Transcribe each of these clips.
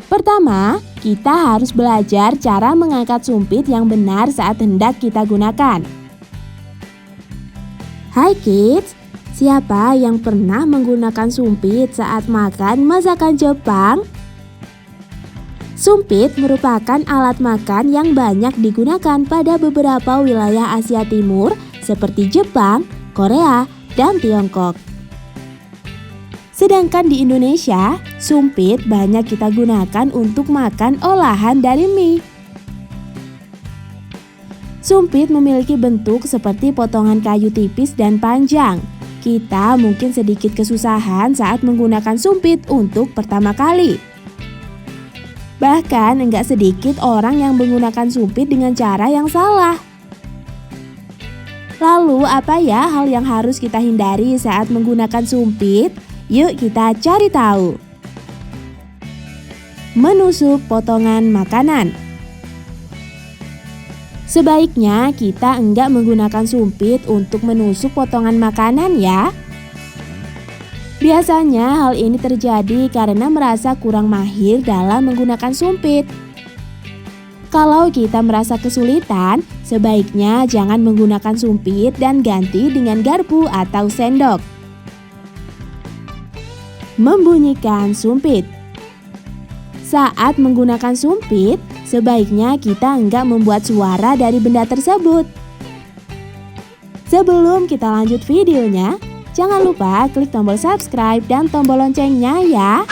Pertama, kita harus belajar cara mengangkat sumpit yang benar saat hendak kita gunakan. Hai kids, siapa yang pernah menggunakan sumpit saat makan masakan Jepang? Sumpit merupakan alat makan yang banyak digunakan pada beberapa wilayah Asia Timur seperti Jepang, Korea, dan Tiongkok. Sedangkan di Indonesia, sumpit banyak kita gunakan untuk makan olahan dari mie. Sumpit memiliki bentuk seperti potongan kayu tipis dan panjang. Kita mungkin sedikit kesusahan saat menggunakan sumpit untuk pertama kali. Bahkan enggak sedikit orang yang menggunakan sumpit dengan cara yang salah. Lalu apa ya hal yang harus kita hindari saat menggunakan sumpit? Yuk kita cari tahu. Menusuk potongan makanan. Sebaiknya kita enggak menggunakan sumpit untuk menusuk potongan makanan ya. Biasanya hal ini terjadi karena merasa kurang mahir dalam menggunakan sumpit. Kalau kita merasa kesulitan, sebaiknya jangan menggunakan sumpit dan ganti dengan garpu atau sendok. Membunyikan sumpit. Saat menggunakan sumpit, sebaiknya kita enggak membuat suara dari benda tersebut. Sebelum kita lanjut videonya, jangan lupa klik tombol subscribe dan tombol loncengnya ya.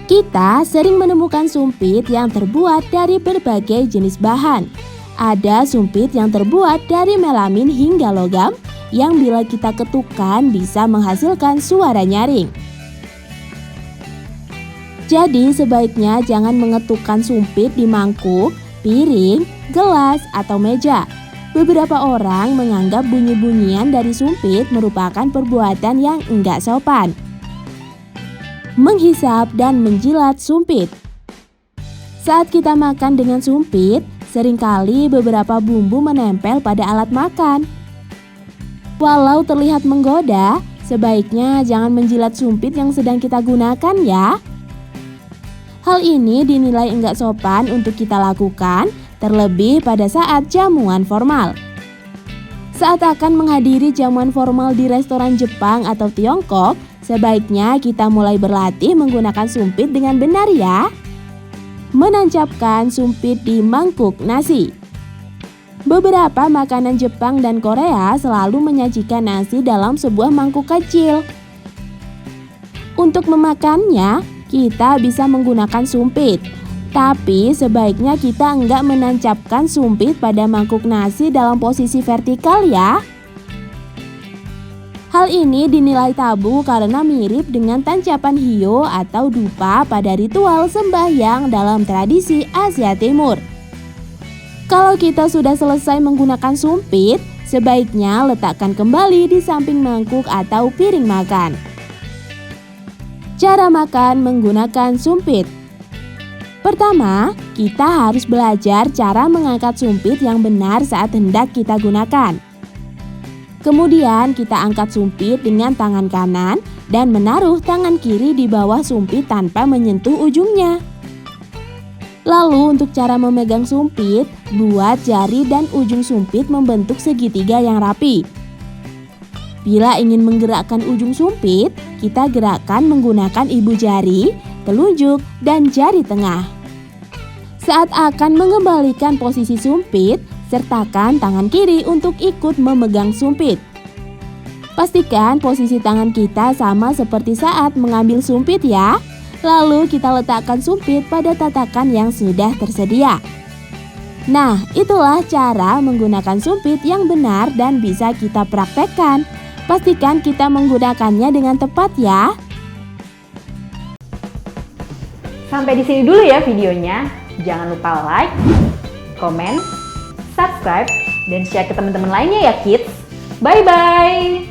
Kita sering menemukan sumpit yang terbuat dari berbagai jenis bahan. Ada sumpit yang terbuat dari melamin hingga logam, yang bila kita ketukkan bisa menghasilkan suara nyaring. Jadi sebaiknya jangan mengetukkan sumpit di mangkuk, piring, gelas, atau meja. Beberapa orang menganggap bunyi-bunyian dari sumpit merupakan perbuatan yang enggak sopan. Menghisap dan menjilat sumpit. Saat kita makan dengan sumpit, seringkali beberapa bumbu menempel pada alat makan. Walau terlihat menggoda, sebaiknya jangan menjilat sumpit yang sedang kita gunakan ya. Hal ini dinilai enggak sopan untuk kita lakukan, terlebih pada saat jamuan formal. Saat akan menghadiri jamuan formal di restoran Jepang atau Tiongkok, sebaiknya kita mulai berlatih menggunakan sumpit dengan benar ya. Menancapkan sumpit di mangkuk nasi. Beberapa makanan Jepang dan Korea selalu menyajikan nasi dalam sebuah mangkuk kecil. Untuk memakannya, kita bisa menggunakan sumpit. Tapi sebaiknya kita enggak menancapkan sumpit pada mangkuk nasi dalam posisi vertikal ya. Hal ini dinilai tabu karena mirip dengan tancapan hiyo atau dupa pada ritual sembahyang dalam tradisi Asia Timur. Kalau kita sudah selesai menggunakan sumpit, sebaiknya letakkan kembali di samping mangkuk atau piring makan. Cara makan menggunakan sumpit. Pertama, kita harus belajar cara mengangkat sumpit yang benar saat hendak kita gunakan. Kemudian kita angkat sumpit dengan tangan kanan dan menaruh tangan kiri di bawah sumpit tanpa menyentuh ujungnya. Lalu untuk cara memegang sumpit, buat jari dan ujung sumpit membentuk segitiga yang rapi. Bila ingin menggerakkan ujung sumpit, kita gerakkan menggunakan ibu jari, telunjuk, dan jari tengah. Saat akan mengembalikan posisi sumpit, sertakan tangan kiri untuk ikut memegang sumpit. Pastikan posisi tangan kita sama seperti saat mengambil sumpit ya. Lalu kita letakkan sumpit pada tatakan yang sudah tersedia. Nah, itulah cara menggunakan sumpit yang benar dan bisa kita praktekkan. Pastikan kita menggunakannya dengan tepat ya. Sampai di sini dulu ya videonya. Jangan lupa like, komen, subscribe, dan share ke teman-teman lainnya ya kids. Bye-bye!